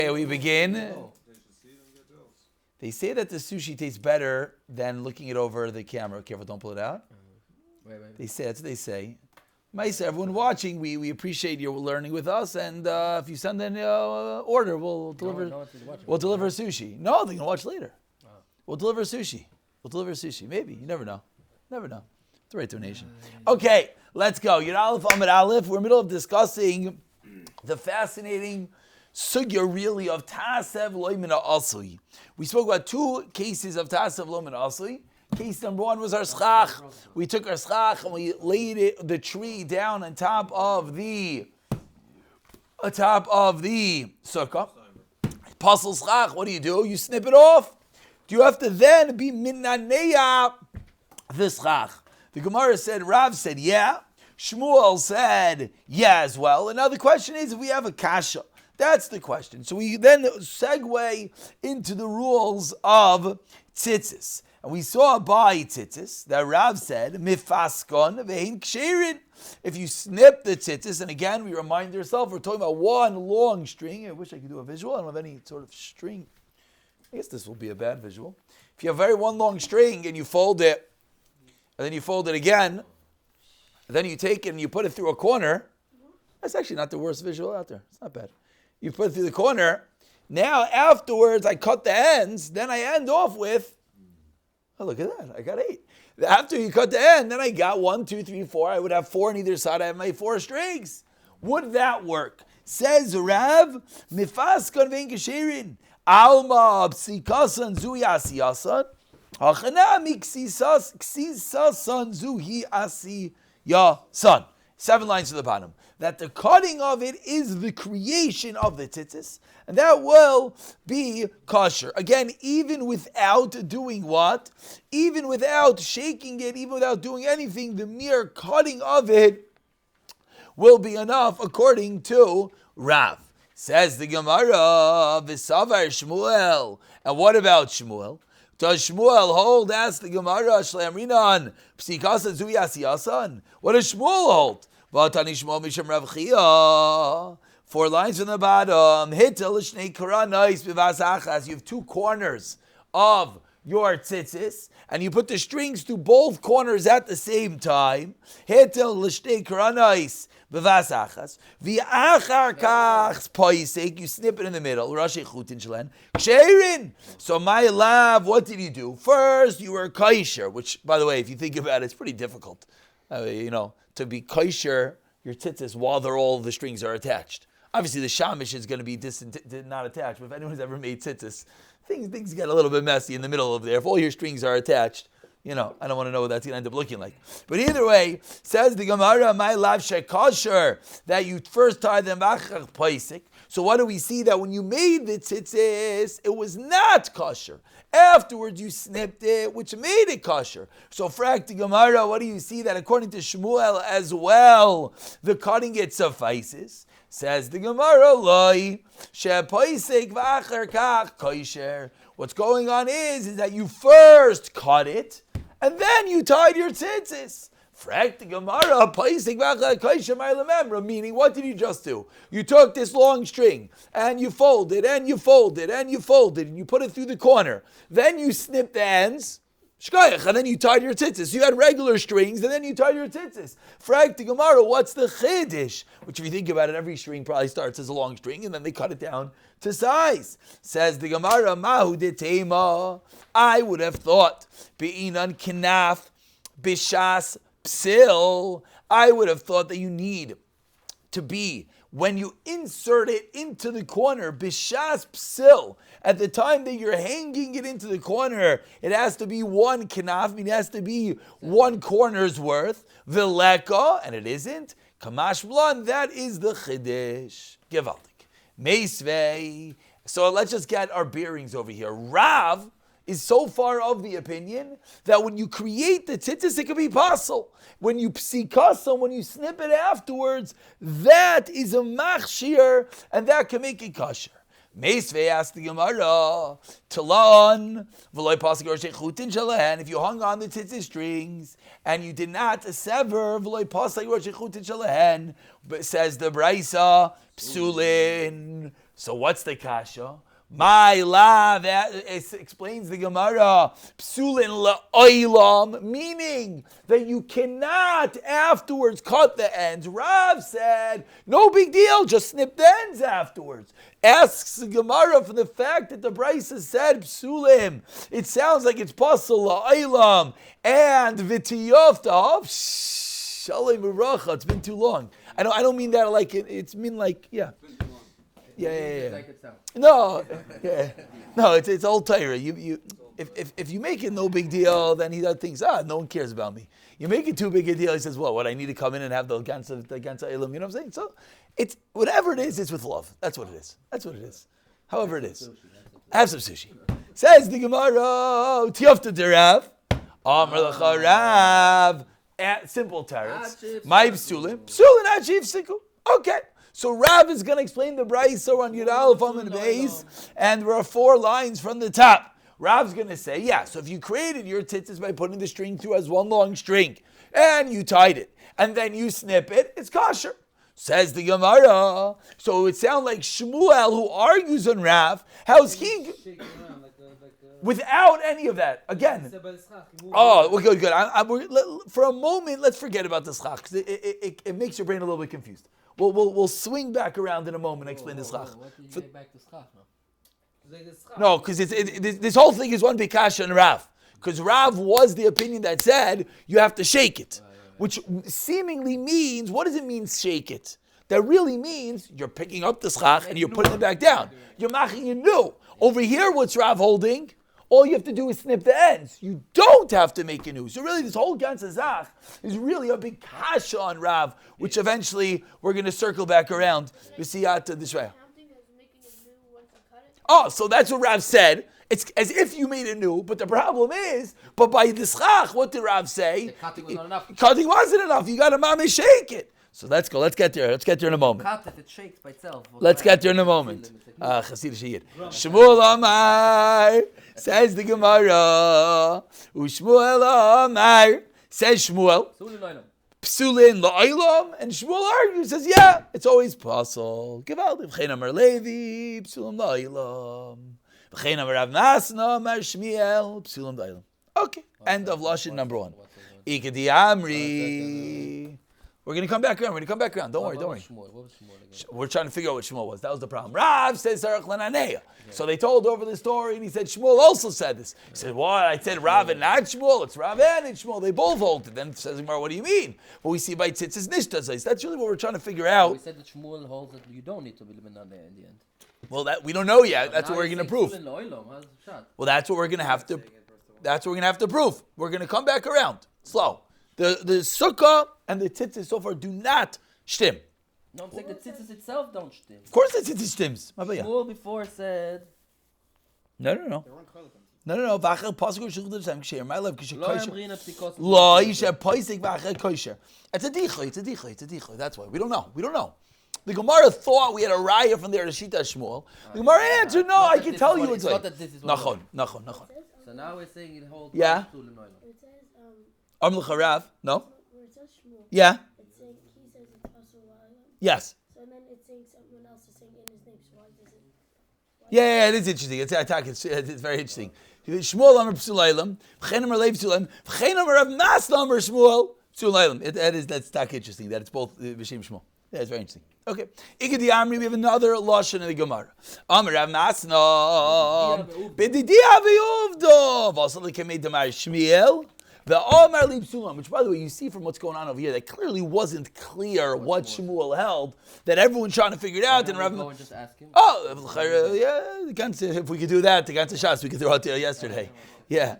Okay, we begin. They say that the sushi tastes better than looking it over the camera. Careful, don't pull it out. Wait. They say, that's what they say. Maisa, everyone watching, we appreciate your learning with us, and if you send an order, we'll deliver. We'll deliver sushi. No, they're gonna watch later. Oh. We'll deliver sushi. Maybe, you never know. It's the right donation. Okay, let's go. Yud Aleph Amud Aleph. We're in the middle of discussing the fascinating sugya, really, of Tasev Lo Min Asli. We spoke about two cases of Tasev Lo Min Asli. Case number one was our schach. We took our schach and we laid the tree down on top of the sukkah. Pasul schach, what do? You snip it off. Do you have to then be minaneya the schach? The Gemara said, Rav said, yeah. Shmuel said, yeah, as well. And now the question is, if we have a kasha, that's the question. So we then segue into the rules of tzitzis. And we saw by tzitzis that Rav said, mifaskon ve'in ksherin. If you snip the tzitzis, and again, we remind ourselves, we're talking about one long string. I wish I could do a visual. I don't have any sort of string. I guess this will be a bad visual. If you have one long string and you fold it, and then you fold it again, and then you take it and you put it through a corner, that's actually not the worst visual out there. It's not bad. You put it through the corner. Now, afterwards, I cut the ends. Then I end off with, oh, look at that. I got 8. After you cut the end, then I got 1, 2, 3, 4. I would have 4 on either side. I have my 4 strings. Would that work? Says Rav, Mifaskan vein kasherin. Alma psikasan zui asiyasan. Hachanami ksisasan zuhi asiyasan. 7 lines to the bottom. That the cutting of it is the creation of the tzitzis, and that will be kosher. Again, even without doing what? Even without shaking it, even without doing anything, the mere cutting of it will be enough, according to Rav. Says the Gemara, V'savar Shmuel. And what about Shmuel? Does Shmuel hold? Ask the Gemara, Shleimrinan, Psikasa Zui Asiyasan. What does Shmuel hold? 4 lines from the bottom. You have 2 corners of your tzitzis, and you put the strings to both corners at the same time. You snip it in the middle. So my love, what did you do? First, you were kosher, which, by the way, if you think about it, it's pretty difficult. To be kosher your tzitzis while all the strings are attached. Obviously, the shamish is going to be not attached, but if anyone's ever made tzitzis, things get a little bit messy in the middle of there. If all your strings are attached, I don't want to know what that's going to end up looking like. But either way, says the Gemara, my lav shekosher, that you first tie them b'achach paisik. So what do we see? That when you made the tzitzis, it was not kosher. Afterwards, you snipped it, which made it kosher. So, frak the Gemara, what do you see? That according to Shmuel as well, the cutting it suffices. Says the Gemara, Loi, she'paisek v'achar kach kosher. What's going on is that you first cut it, and then you tied your tzitzis. Frak the Gemara, paisek v'achar kosher ma'lememra, meaning, what did you just do? You took this long string, and you folded, and you folded, and you folded, and you put it through the corner. Then you snipped the ends, shkayach, and then you tied your tzitzis. You had regular strings, and then you tied your tzitzis. Frak the Gemara, what's the chiddush? Which, if you think about it, every string probably starts as a long string, and then they cut it down to size. Says the Gemara, mahu detema. I would have thought, be'inan kinaf, bishas psil. I would have thought that you need to be, when you insert it into the corner, bishas psil, at the time that you're hanging it into the corner, it has to be 1 kanaf, meaning it has to be 1 corner's worth. Vileka, and it isn't. Kamash blan, that is the chiddush. Givaldik. Meisvei. So let's just get our bearings over here. Rav is so far of the opinion that when you create the tzitzis, it can be possible. When you psikasam, when you snip it afterwards, that is a machshir, and that can make it kosher. Meisvei asked the Gemara, Talon, v'loy pasik or shechutin shalahen, if you hung on the tzitzis strings, and you did not sever, v'loy pasik or shechutin shalahen, but says the Braisa, psulin, So what's the kasha? My love, it explains the Gemara, psulin la'olam, meaning that you cannot afterwards cut the ends. Rav said, no big deal, just snip the ends afterwards. Asks the Gemara for the fact that the Brisa said psulim. It sounds like it's pasul la'olam and v'tiyofta. Shalom uracha. It's been too long. I don't mean that like it's mean like yeah. Yeah. No, it's old Torah. If you make it no big deal, then he thinks, no one cares about me. You make it too big a deal, he says, what I need to come in and have the ganza ilim, you know what I'm saying? So it's whatever it is, it's with love. That's what it is. However it is. Have some sushi. Says the Gemara, Tiyofta derav, Amar lecha Rav, simple teretz. My psulin achieve siku. Okay. So Rav is going to explain the Brisa on Yud Aleph on the base, and there are 4 lines from the top. Rav's going to say, so if you created your tzitzis by putting the string through as one long string, and you tied it, and then you snip it, it's kosher. Says the Gemara. So it sounds like Shmuel, who argues on Rav, how's he... Without any of that, again. We're good. For a moment, let's forget about the schach, because it makes your brain a little bit confused. We'll swing back around in a moment and explain the schach. What did you get back to schach? No, because this whole thing is one big kasha and Rav. Because Rav was the opinion that said you have to shake it. Which seemingly means, what does it mean shake it? That really means you're picking up the schach and you're putting it back down. You're making it new. Over here, what's Rav holding? All you have to do is snip the ends. You don't have to make a new. So really, this whole ganze zach is really a big kasha on Rav, which eventually we're going to circle back around. You see this way. So that's what Rav said. It's as if you made it new, but the problem is, but by the schach, what did Rav say? The cutting was not enough. Cutting wasn't enough. You got to mamish shake it. So let's go. Let's get there. Let's get there in a moment. Cut if it shakes by itself. Let's get there in a moment. Chasid Shiyid. Shmuel Amar says the Gemara. Ushmuel Amar says Shmuel. Psulin la'olam, and Shmuel argues, says, it's always possible. Givaldi v'chein Amar Levi psulim la'olam. V'chein Amar Rav Masna Amar Shmuel psulim la'olam. Okay. End of lashon number 1. Ikadi Amri. We're going to come back around. Don't worry. What was Shmuel? We're trying to figure out what Shmuel was. That was the problem. Rav says Sarach Lananeya. So they told over the story, and he said Shmuel also said this. He said, what? I said Rav and not Shmuel. It's Rav and Shmuel. They both hold it. Then it says, what do you mean? Well, we see by Tzitzis Nishtazais. That's really what we're trying to figure out. We said that Shmuel holds that you don't need to be Limananeh in the end. Well, that we don't know yet. That's what we're going to prove. Well, that's what we're going to have to. That's what we're going to have to prove. We're going to come back around. Slow. The sukkah and the tzitzis so far do not shtim. No, I'm saying the tzitzis itself don't shtim. Of course the tzitzis shtims. Shmuel before said... No. V'achel pasuk v'shuchud l'shem ksher. My love ksher Lo kosher. emrina p'tikos... Lo yishe poisik v'achel kosher. It's a dichoi. That's why. We don't know. The Gemara thought we had a raya from there to Shita Shmuel. The Gemara answered, no, I can tell you it's like... Nachon. So now we're saying it holds... Yeah. It says, L'charav. No? where it says Shmuel, Yeah. it's saying, he says it's Asur La'alam. Yes. So then it's saying someone else is saying in his name, so why does it? Yeah, it is interesting. It's very interesting. Shmuel Amar Psulaylam, V'chein Amar Lev Psulaylam, V'chein Amar Rav Masna Amar Shmuel Psulaylam. That's tak interesting. That it's both V'shem Shmuel. Yeah, it's very interesting. Okay. Ikadi Amri, we have another lashon in the Gemara. Amar Rav Masna, B'didi Aviyuvdo, V'asali Kamei Damar Shmuel. The Omar Li Psulam, which by the way, you see from what's going on over here, that clearly wasn't clear what Shmuel held, that everyone's trying to figure it out. And Rav, go and just ask him. If we could do that, the ganze shots we could throw out there yesterday. Yeah.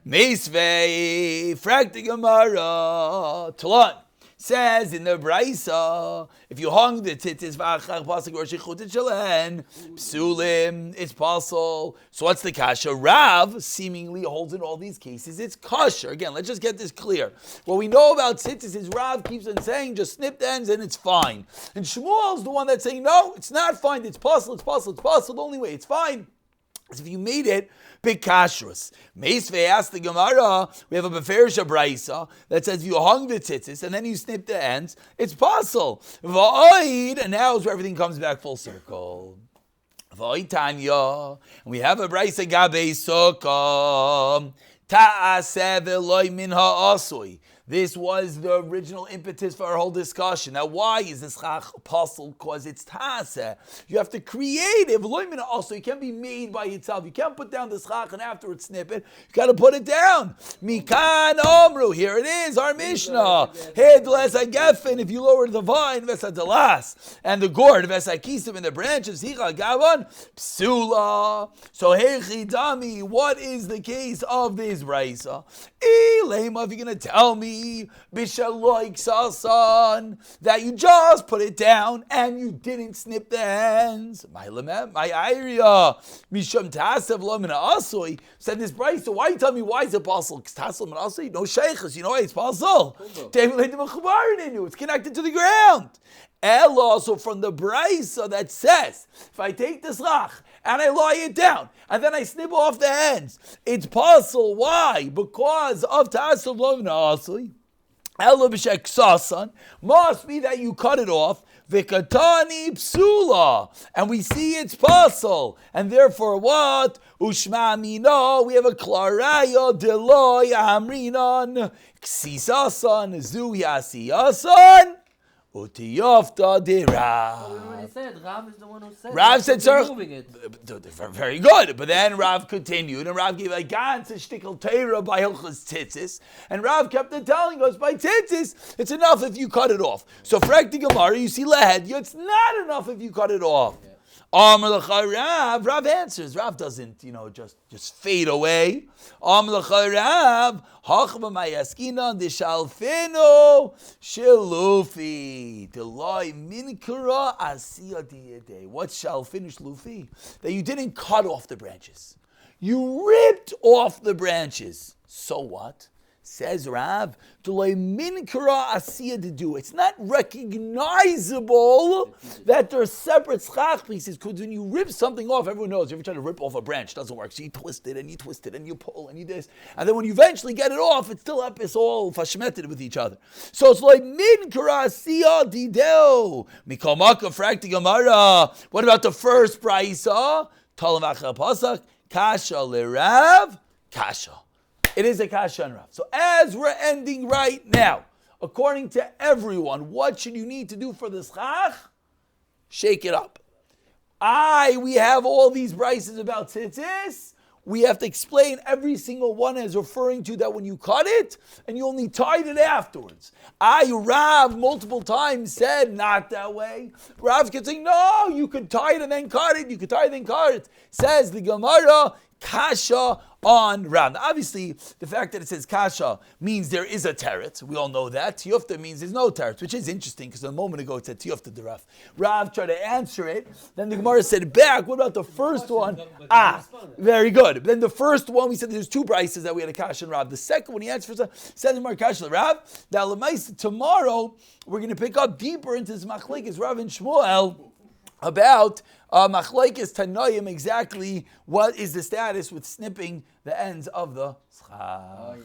Meisvei, Frakti Gemara, Talon. Says in the Brisa, if you hung the tzitzis v'achach pasuk or shechutit shelen psulim, it's possible. So what's the kasha? Rav seemingly holds in all these cases it's kosher. Again, let's just get this clear. What we know about tzitzis is Rav keeps on saying just snip the ends and it's fine. And Shmuel's the one that's saying no, it's not fine. It's possible. The only way it's fine is if you made it big kashrus. Meisvei asked the Gemara, we have a Beferisha Braisa that says you hung the tzitzis and then you snip the ends, it's possible. Va'oid, and now is where everything comes back full circle. Tanya, and we have a brayse gabe sukkah. Ta'aseh v'loy min ha'asui. This was the original impetus for our whole discussion. Now, why is this chach apostle? Because it's ta'aseh. You have to create it. V'loy min ha'asui. It can't be made by itself. You can't put down this chach and afterwards snip it. You got to put it down. Mikan omru. Here it is, our Mishnah. Hedles hagefen. If you lower the vine, vesadalas, and the gourd, vesakisim, in the branches, hicha gavan, psula. So, hechidami, what is the case of this braysa? Elema, if you're going to tell me bishaloik sasan that you just put it down and you didn't snip the ends, my area misham tasev lo min asui, said this brayso. Why you tell me why is it possible? Because tasev min asui, no sheikhs, you know why it's possible. It's connected to the ground. Ella, so from the brayso that says, if I take this rach and I lie it down and then I snip off the ends, it's possible. Why? Because of tasev lo min asui. Ella b'shek sasan must be that you cut it off. Vikatani psula, and we see it's possible, and therefore what? Ushma mino, we have a klaraya deloy amrinon ksisasan zu yasiyasan utiyofta de Rav. We already said Rav is the one who said. Rav said, "Sir, moving it." Very good." But then Rav continued, and Rav gave a ganze shtickle Torah by Hilchos Tzitzis, and Rav kept on telling us by Tzitzis, it's enough if you cut it off. So for Ekti Gemara, you see Lehed, it's not enough if you cut it off. Amar l'cha Rav, Rav answers. Rav doesn't, just fade away. Amar l'cha Rav, hachva mayaskina d'shalfino shilufi deloi minkara asiya diyedei. What's shalfinish lufi? That you didn't cut off the branches. You ripped off the branches. So what? Says Rav, it's not recognizable that they're separate schach pieces, because when you rip something off, everyone knows, you ever try to rip off a branch, it doesn't work. So you twist it, and you twist it, and you pull, and you this. And then when you eventually get it off, it's still up, it's all fashmeted with each other. So it's like, min karasiya dideo. Mikamaka frakti gamara. What about the first braysa? Talamacha pasak, kasha lerav, kasha. It is a kasha and Rav. So as we're ending right now, according to everyone, what should you need to do for the schach? Shake it up. We have all these brises about tzitzis. We have to explain every single one as referring to that when you cut it, and you only tied it afterwards. Rav multiple times said not that way. Rav kept saying, no, you could tie it and then cut it. You could tie it and then cut it. Says the Gemara, kasha on Rav. Now, obviously, the fact that it says kasha means there is a teret. We all know that. Tiyufta means there's no teret, which is interesting because a moment ago it said tiyufta de Rav. Rav tried to answer it. Then the Gemara said back, what about the first one? Very good. But then the first one, we said there's two brises that we had a kasha and Rav. The second one, he answered for said the Gemara kasha Rav. Now, tomorrow, we're going to pick up deeper into this machlekes Rav and Shmuel about machlekes Tanoim, exactly what is the status with snipping the ends of the schach.